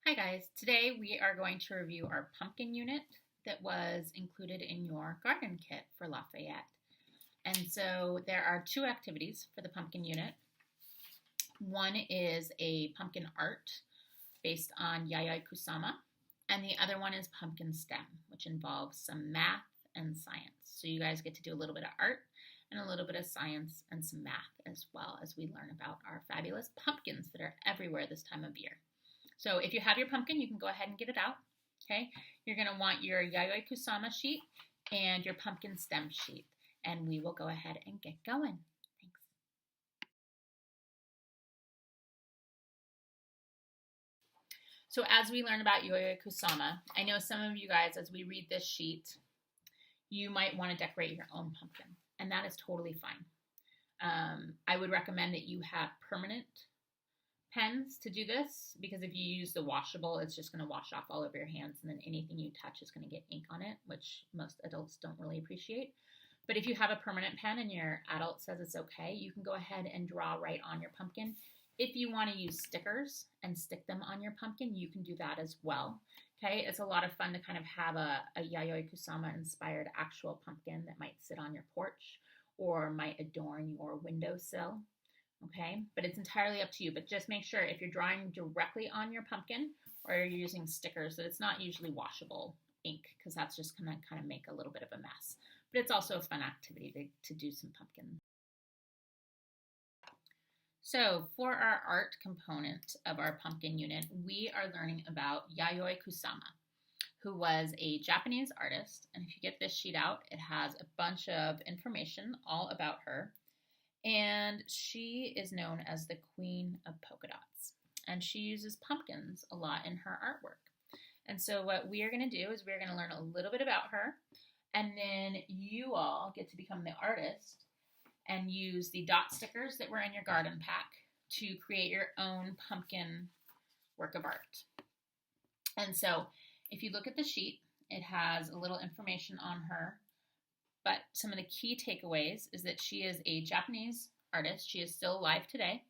Hi guys, today we are going to review our pumpkin unit that was included in your garden kit for Lafayette. And so there are two activities for the pumpkin unit. One is a pumpkin art based on Yayoi Kusama, and the other one is pumpkin S.T.E.M, which involves some math and science. So you guys get to do a little bit of art and a little bit of science and some math as well as we learn about our fabulous pumpkins that are everywhere this time of year. So if you have your pumpkin, you can go ahead and get it out. Okay, you're going to want your Yayoi Kusama sheet and your pumpkin S.T.E.M sheet, and we will go ahead and get going. Thanks. So as we learn about Yayoi Kusama, I know some of you guys, as we read this sheet, you might want to decorate your own pumpkin, and that is totally fine. I would recommend that you have permanent pens to do this, because if you use the washable, it's just going to wash off all over your hands, and then anything you touch is going to get ink on it, which most adults don't really appreciate. But if you have a permanent pen and your adult says it's okay, you can go ahead and draw right on your pumpkin. If you want to use stickers and stick them on your pumpkin, you can do that as well. Okay, it's a lot of fun to kind of have a Yayoi Kusama inspired actual pumpkin that might sit on your porch or might adorn your windowsill. Okay, but it's entirely up to you. But just make sure if you're drawing directly on your pumpkin or you're using stickers that it's not usually washable ink, because that's just going to kind of make a little bit of a mess. But it's also a fun activity to do some pumpkins. So for our art component of our pumpkin unit, we are learning about Yayoi Kusama, who was a Japanese artist. And if you get this sheet out, it has a bunch of information all about her. And she is known as the Queen of Polka Dots. And she uses pumpkins a lot in her artwork. And so what we are going to do is we're going to learn a little bit about her. And then you all get to become the artist and use the dot stickers that were in your garden pack to create your own pumpkin work of art. And so if you look at the sheet, it has a little information on her. But some of the key takeaways is that she is a Japanese artist. She is still alive today.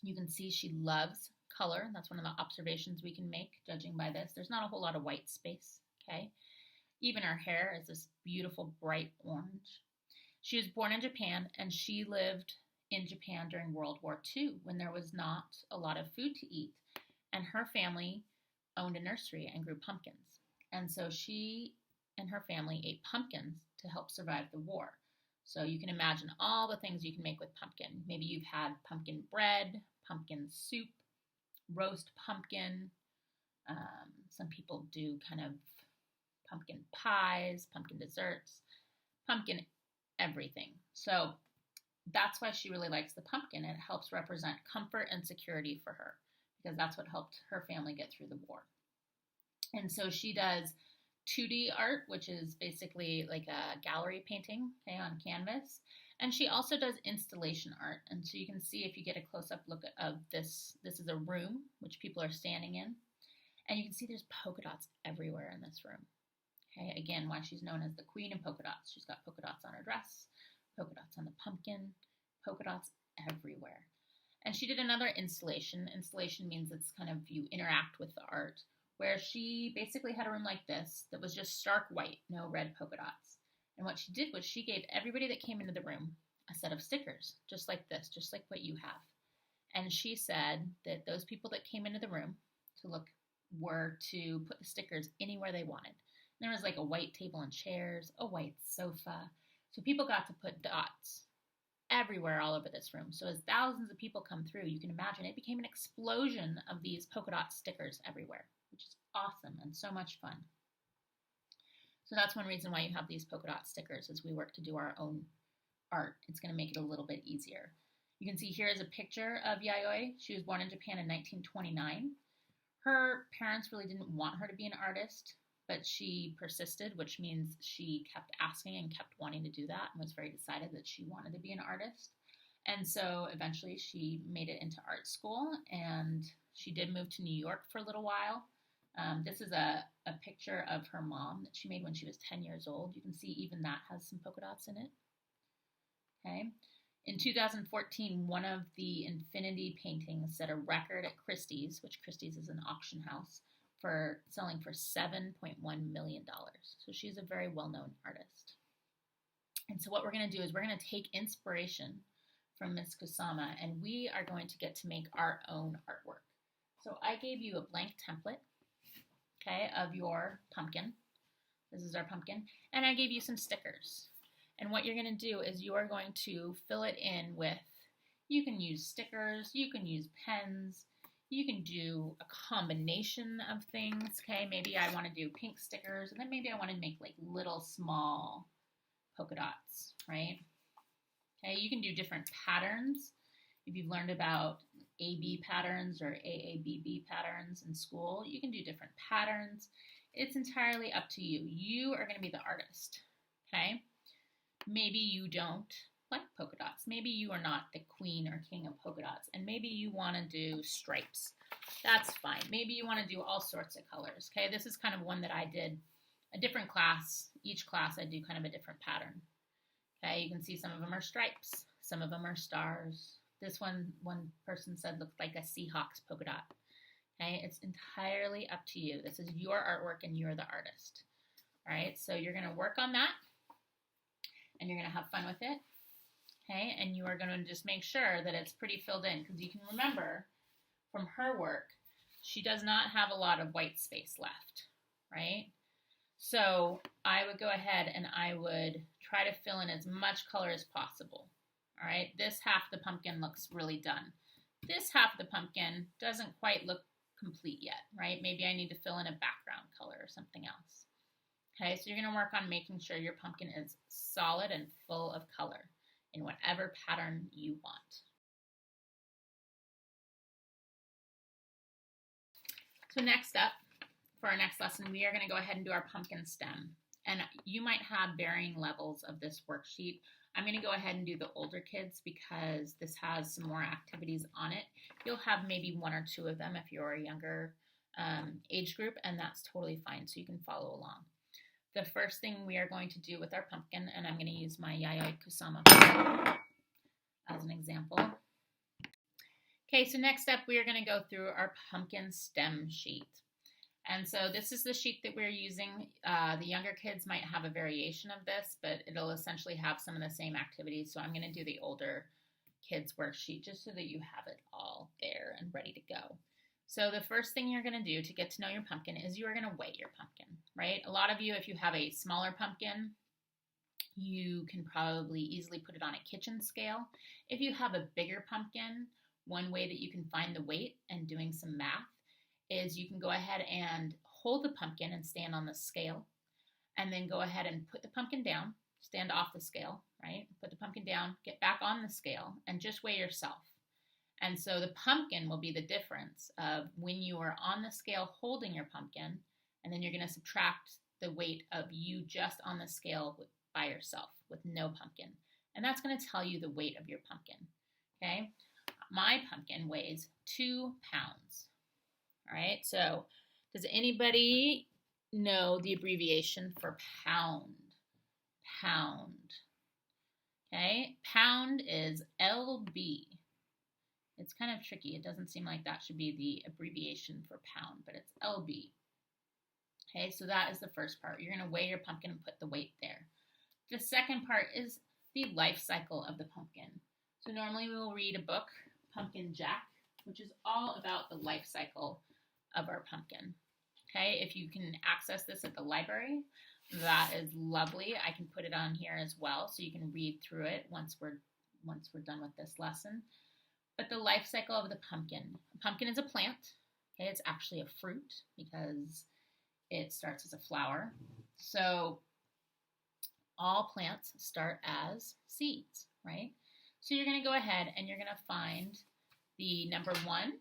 You can see she loves color. That's one of the observations we can make judging by this. There's not a whole lot of white space, okay? Even her hair is this beautiful bright orange. She was born in Japan, and she lived in Japan during World War II when there was not a lot of food to eat. And her family owned a nursery and grew pumpkins. And so she and her family ate pumpkins to help survive the war. So you can imagine all the things you can make with pumpkin. Maybe you've had pumpkin bread, pumpkin soup, roast pumpkin. Some people do kind of pumpkin pies, pumpkin desserts, pumpkin everything. So that's why she really likes the pumpkin. It helps represent comfort and security for her, because that's what helped her family get through the war. And so she does 2D art, which is basically like a gallery painting, okay, on canvas. And she also does installation art. And so you can see, if you get a close-up look of this is a room which people are standing in. And you can see there's polka dots everywhere in this room. Okay, again, why she's known as the Queen of Polka Dots. She's got polka dots on her dress, polka dots on the pumpkin, polka dots everywhere. And she did another installation. Installation means it's kind of you interact with the art, where she basically had a room like this that was just stark white, no red polka dots. And what she did was she gave everybody that came into the room a set of stickers, just like this, just like what you have. And she said that those people that came into the room to look were to put the stickers anywhere they wanted. And there was like a white table and chairs, a white sofa. So people got to put dots everywhere all over this room. So as thousands of people come through, you can imagine it became an explosion of these polka dot stickers everywhere, which is awesome and so much fun. So that's one reason why you have these polka dot stickers, as we work to do our own art. It's going to make it a little bit easier. You can see here is a picture of Yayoi. She was born in Japan in 1929. Her parents really didn't want her to be an artist, but she persisted, which means she kept asking and kept wanting to do that, and was very decided that she wanted to be an artist. And so eventually she made it into art school, and she did move to New York for a little while. This is a picture of her mom that she made when she was 10 years old. You can see even that has some polka dots in it. Okay. In 2014, one of the Infinity paintings set a record at Christie's, which Christie's is an auction house, for selling for $7.1 million. So she's a very well-known artist. And so what we're going to do is we're going to take inspiration from Ms. Kusama, and we are going to get to make our own artwork. So I gave you a blank template, okay, of your pumpkin. This is our pumpkin. And I gave you some stickers. And what you're going to do is you are going to fill it in with, you can use stickers, you can use pens, you can do a combination of things, okay? Maybe I want to do pink stickers, and then maybe I want to make like little small polka dots, right? Okay, you can do different patterns. If you've learned about AB patterns or AABB patterns in school, you can do different patterns. It's entirely up to you. You are going to be the artist, okay? Maybe you don't like polka dots. Maybe you are not the queen or king of polka dots, and maybe you want to do stripes. That's fine. Maybe you want to do all sorts of colors, okay? This is kind of one that I did a different class. Each class I do kind of a different pattern. Okay, you can see some of them are stripes, some of them are stars. This one person said looked like a Seahawks polka dot. Okay, it's entirely up to you. This is your artwork and you're the artist. All right, so you're going to work on that and you're going to have fun with it. Okay, and you are going to just make sure that it's pretty filled in, because you can remember from her work, she does not have a lot of white space left, right? So I would go ahead and I would try to fill in as much color as possible. All right, this half of the pumpkin looks really done. This half of the pumpkin doesn't quite look complete yet, right? Maybe I need to fill in a background color or something else. Okay, so you're going to work on making sure your pumpkin is solid and full of color in whatever pattern you want. So next up, for our next lesson, we are going to go ahead and do our pumpkin stem. And you might have varying levels of this worksheet. I'm going to go ahead and do the older kids because this has some more activities on it. You'll have maybe one or two of them if you're a younger age group, and that's totally fine, so you can follow along. The first thing we are going to do with our pumpkin, and I'm going to use my Yayoi Kusama as an example. Okay, so next up we are going to go through our pumpkin stem sheet. And so this is the sheet that we're using. The younger kids might have a variation of this, but it'll essentially have some of the same activities. So I'm going to do the older kids worksheet just so that you have it all there and ready to go. So the first thing you're going to do to get to know your pumpkin is you are going to weigh your pumpkin, right? A lot of you, if you have a smaller pumpkin, you can probably easily put it on a kitchen scale. If you have a bigger pumpkin, one way that you can find the weight and doing some math is you can go ahead and hold the pumpkin and stand on the scale, and then go ahead and put the pumpkin down, stand off the scale, right? Put the pumpkin down, get back on the scale, and just weigh yourself. And so the pumpkin will be the difference of when you are on the scale holding your pumpkin, and then you're going to subtract the weight of you just on the scale by yourself with no pumpkin. And that's going to tell you the weight of your pumpkin, okay? My pumpkin weighs 2 pounds. All right, so does anybody know the abbreviation for pound? Pound. Okay, pound is LB. It's kind of tricky. It doesn't seem like that should be the abbreviation for pound, but it's LB. Okay, so that is the first part. You're going to weigh your pumpkin and put the weight there. The second part is the life cycle of the pumpkin. So normally we will read a book, Pumpkin Jack, which is all about the life cycle of our pumpkin. Okay, if you can access this at the library, that is lovely. I can put it on here as well, so you can read through it once we're done with this lesson. But the life cycle of the pumpkin. A pumpkin is a plant. Okay, it's actually a fruit because it starts as a flower. So all plants start as seeds, right? So you're going to go ahead and you're going to find the number 1,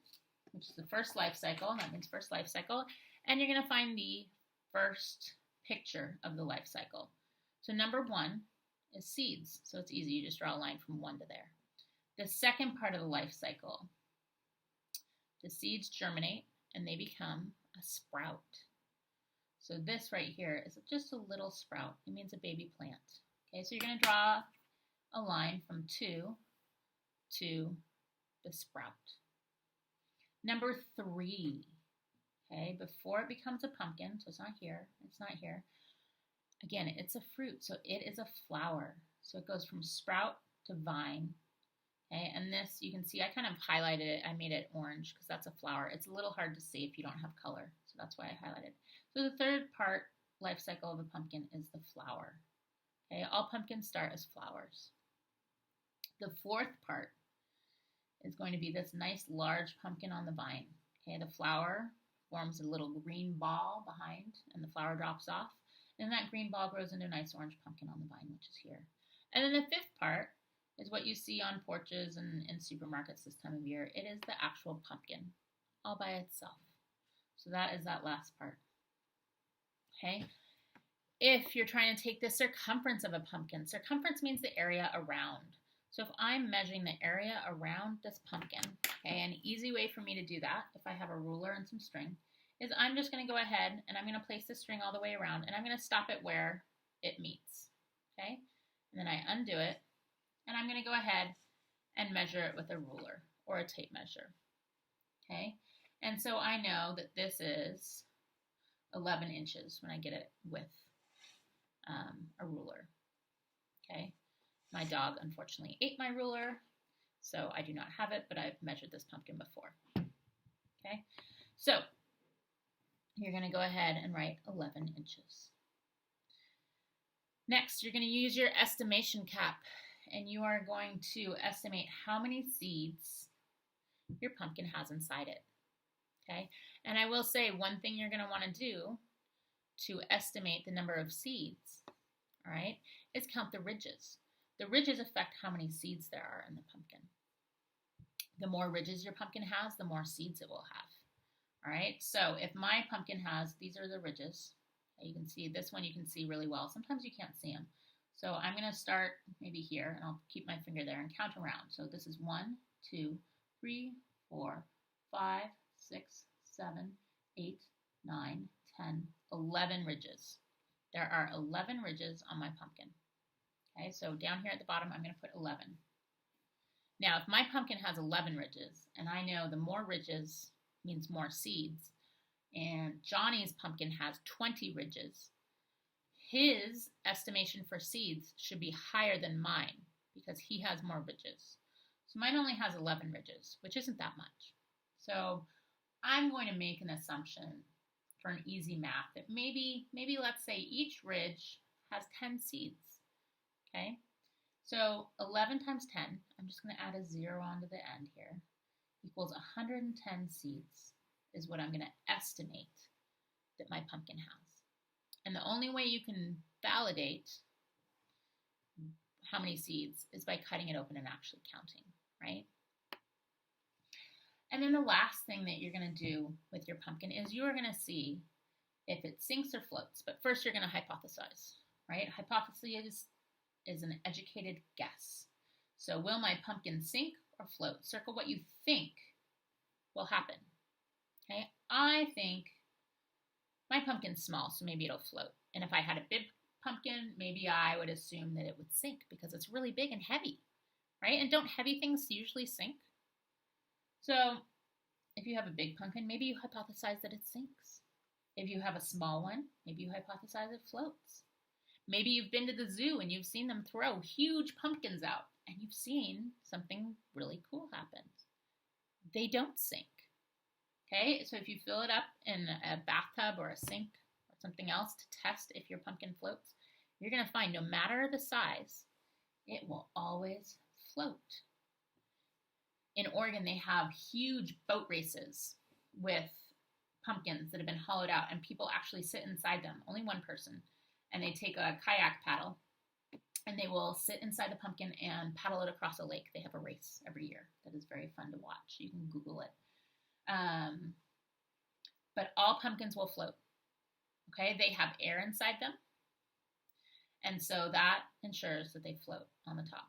which is the first life cycle. That means first life cycle. And you're going to find the first picture of the life cycle. So number 1 is seeds. So it's easy. You just draw a line from 1 to there. The second part of the life cycle, the seeds germinate and they become a sprout. So this right here is just a little sprout. It means a baby plant. Okay, so you're going to draw a line from 2 to the sprout. Number 3, okay, before it becomes a pumpkin, so it's not here, again, it's a fruit, so it is a flower. So it goes from sprout to vine, okay, and this, you can see, I kind of highlighted it, I made it orange because that's a flower. It's a little hard to see if you don't have color, so that's why I highlighted. So the third part, life cycle of a pumpkin, is the flower, okay, all pumpkins start as flowers. The fourth part is going to be this nice large pumpkin on the vine. Okay, the flower forms a little green ball behind, and the flower drops off. And that green ball grows into a nice orange pumpkin on the vine, which is here. And then the fifth part is what you see on porches and in supermarkets this time of year. It is the actual pumpkin, all by itself. So that is that last part. Okay. If you're trying to take the circumference of a pumpkin, circumference means the area around. So if I'm measuring the area around this pumpkin, okay, an easy way for me to do that, if I have a ruler and some string, is I'm just going to go ahead and I'm going to place the string all the way around, and I'm going to stop it where it meets, okay? And then I undo it, and I'm going to go ahead and measure it with a ruler or a tape measure, okay? And so I know that this is 11 inches when I get it with a ruler, okay? My dog, unfortunately, ate my ruler, so I do not have it, but I've measured this pumpkin before. Okay, so you're going to go ahead and write 11 inches. Next, you're going to use your estimation cap, and you are going to estimate how many seeds your pumpkin has inside it. Okay, and I will say one thing you're going to want to do to estimate the number of seeds, all right, is count the ridges. The ridges affect how many seeds there are in the pumpkin. The more ridges your pumpkin has, the more seeds it will have. All right, so if my pumpkin has, these are the ridges. You can see this one, you can see really well. Sometimes you can't see them. So I'm going to start maybe here, and I'll keep my finger there and count around. So this is 1, 2, 3, 4, 5, 6, 7, 8, 9, 10, 11 ridges. There are 11 ridges on my pumpkin. Okay, so down here at the bottom, I'm going to put 11. Now, if my pumpkin has 11 ridges, and I know the more ridges means more seeds, and Johnny's pumpkin has 20 ridges, his estimation for seeds should be higher than mine because he has more ridges. So mine only has 11 ridges, which isn't that much. So I'm going to make an assumption for an easy math that maybe let's say each ridge has 10 seeds. Okay, so 11 times 10, I'm just going to add a 0 onto the end here, equals 110 seeds is what I'm going to estimate that my pumpkin has. And the only way you can validate how many seeds is by cutting it open and actually counting, right? And then the last thing that you're going to do with your pumpkin is you're going to see if it sinks or floats. But first you're going to hypothesize, right? Hypothesis is an educated guess. So will my pumpkin sink or float? Circle what you think will happen. Okay, I think my pumpkin's small, so maybe it'll float. And if I had a big pumpkin, maybe I would assume that it would sink because it's really big and heavy, right? And don't heavy things usually sink? So if you have a big pumpkin, maybe you hypothesize that it sinks. If you have a small one, maybe you hypothesize it floats. Maybe you've been to the zoo and you've seen them throw huge pumpkins out and you've seen something really cool happen. They don't sink. Okay, so if you fill it up in a bathtub or a sink or something else to test if your pumpkin floats, you're going to find no matter the size, it will always float. In Oregon, they have huge boat races with pumpkins that have been hollowed out, and people actually sit inside them, only one person, and they take a kayak paddle, and they will sit inside the pumpkin and paddle it across a lake. They have a race every year that is very fun to watch. You can Google it. But all pumpkins will float. Okay, they have air inside them, and so that ensures that they float on the top.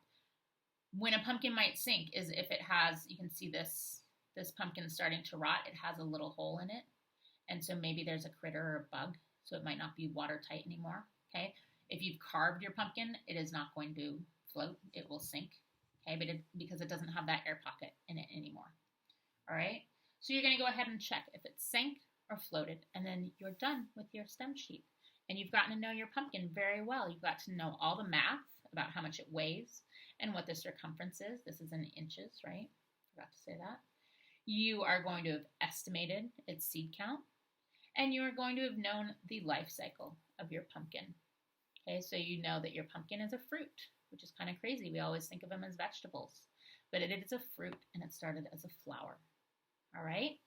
When a pumpkin might sink is if it has, you can see this pumpkin starting to rot. It has a little hole in it, and so maybe there's a critter or a bug, so it might not be watertight anymore. Okay, if you've carved your pumpkin, it is not going to float. It will sink. okay, but because it doesn't have that air pocket in it anymore. All right, so you're going to go ahead and check if it sank or floated, and then you're done with your STEM sheet. And you've gotten to know your pumpkin very well. You've got to know all the math about how much it weighs and what the circumference is. This is in inches, right? Forgot to say that. You are going to have estimated its seed count, and you are going to have known the life cycle of your pumpkin. Okay, so you know that your pumpkin is a fruit, which is kind of crazy. We always think of them as vegetables, but it is a fruit, and it started as a flower. All right?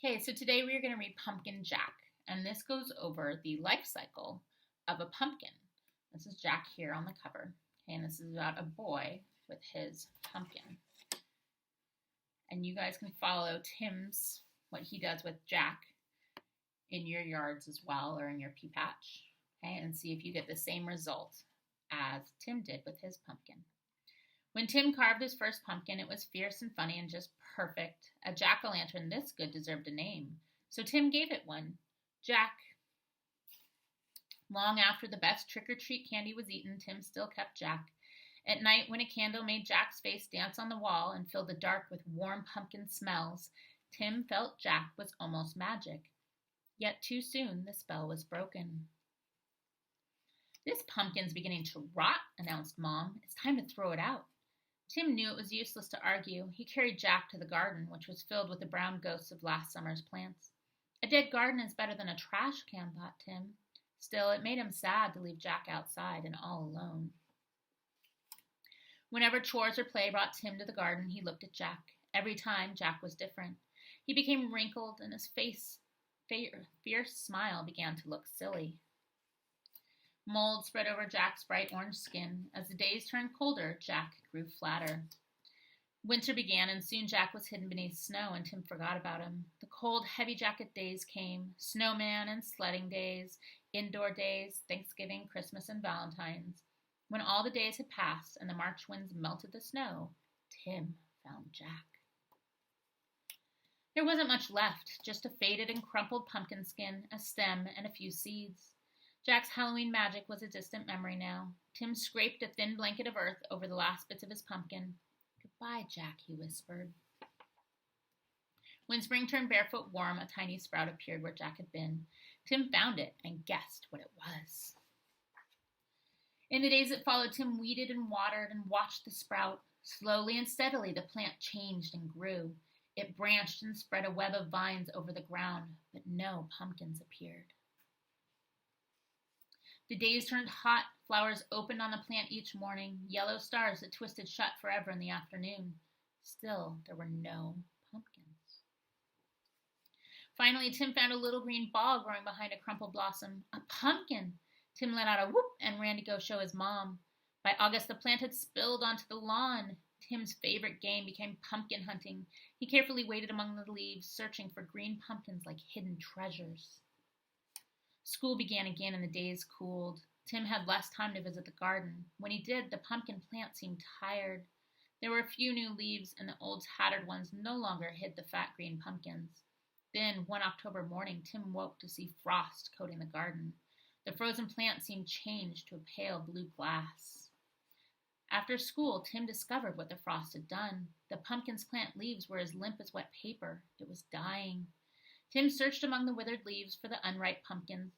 Okay, so today we are going to read Pumpkin Jack, and this goes over the life cycle of a pumpkin. This is Jack here on the cover, okay, and this is about a boy with his pumpkin. And you guys can follow Tim's, what he does with Jack in your yards as well, or in your pea patch, okay, and see if you get the same result as Tim did with his pumpkin. When Tim carved his first pumpkin, it was fierce and funny and just perfect. A jack-o'-lantern this good deserved a name, so Tim gave it one, Jack. Long after the best trick-or-treat candy was eaten, Tim still kept Jack. At night, when a candle made Jack's face dance on the wall and filled the dark with warm pumpkin smells, Tim felt Jack was almost magic. Yet too soon the spell was broken. This pumpkin's beginning to rot, announced Mom. It's time to throw it out. Tim knew it was useless to argue. He carried Jack to the garden, which was filled with the brown ghosts of last summer's plants. A dead garden is better than a trash can, thought Tim. Still, it made him sad to leave Jack outside and all alone. Whenever chores or play brought Tim to the garden, he looked at Jack. Every time, Jack was different. He became wrinkled, and his fierce smile began to look silly. Mold spread over Jack's bright orange skin. As the days turned colder, Jack grew flatter. Winter began, and soon Jack was hidden beneath snow, and Tim forgot about him. The cold, heavy jacket days came, snowman and sledding days, indoor days, Thanksgiving, Christmas, and Valentine's. When all the days had passed and the March winds melted the snow, Tim found Jack. There wasn't much left, just a faded and crumpled pumpkin skin, a stem, and a few seeds. Jack's Halloween magic was a distant memory now. Tim scraped a thin blanket of earth over the last bits of his pumpkin. Goodbye, Jack, he whispered. When spring turned barefoot warm, a tiny sprout appeared where Jack had been. Tim found it and guessed what it was. In the days that followed, Tim weeded and watered and watched the sprout. Slowly and steadily, the plant changed and grew. It branched and spread a web of vines over the ground, but no pumpkins appeared. The days turned hot, flowers opened on the plant each morning, yellow stars that twisted shut forever in the afternoon. Still, there were no pumpkins. Finally, Tim found a little green ball growing behind a crumpled blossom. A pumpkin! Tim let out a whoop and ran to go show his mom. By August, the plant had spilled onto the lawn. Tim's favorite game became pumpkin hunting. He carefully waded among the leaves, searching for green pumpkins like hidden treasures. School began again and the days cooled. Tim had less time to visit the garden. When he did, the pumpkin plant seemed tired. There were a few new leaves, and the old tattered ones no longer hid the fat green pumpkins. Then, one October morning, Tim woke to see frost coating the garden. The frozen plant seemed changed to a pale blue glass. After school, Tim discovered what the frost had done. The pumpkin's plant leaves were as limp as wet paper. It was dying. Tim searched among the withered leaves for the unripe pumpkins.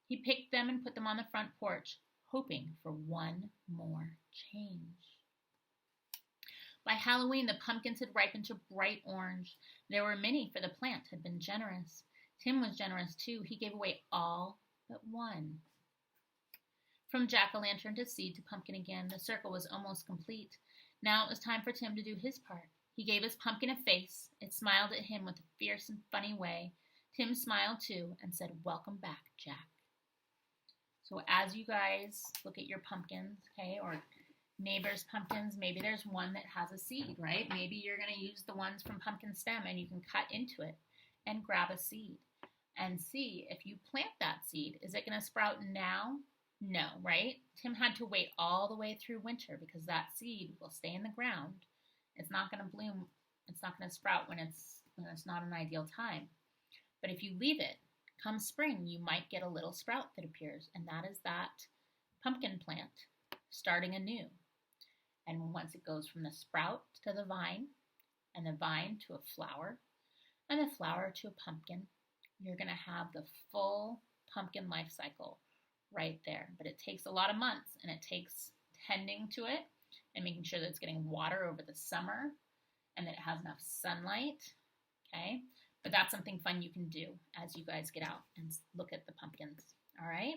He picked them and put them on the front porch, hoping for one more change. By Halloween, the pumpkins had ripened to bright orange. There were many, for the plant had been generous. Tim was generous, too. He gave away all but one. From jack-o'-lantern to seed to pumpkin again, the circle was almost complete. Now it was time for Tim to do his part. He gave his pumpkin a face. It smiled at him with a fierce and funny way. Tim smiled too and said, "Welcome back, Jack." So as you guys look at your pumpkins, okay, or neighbors' pumpkins, maybe there's one that has a seed, right? Maybe you're going to use the ones from Pumpkin S.T.E.M and you can cut into it and grab a seed and see if you plant that seed. Is it going to sprout now? No, right? Tim had to wait all the way through winter because that seed will stay in the ground. It's not going to bloom. It's not going to sprout when it's not an ideal time. But if you leave it Come spring, you might get a little sprout that appears, and that is that pumpkin plant starting anew. And once it goes from the sprout to the vine, and the vine to a flower, and the flower to a pumpkin, you're going to have the full pumpkin life cycle right there. But it takes a lot of months, and it takes tending to it and making sure that it's getting water over the summer and that it has enough sunlight, okay? But that's something fun you can do as you guys get out and look at the pumpkins, all right?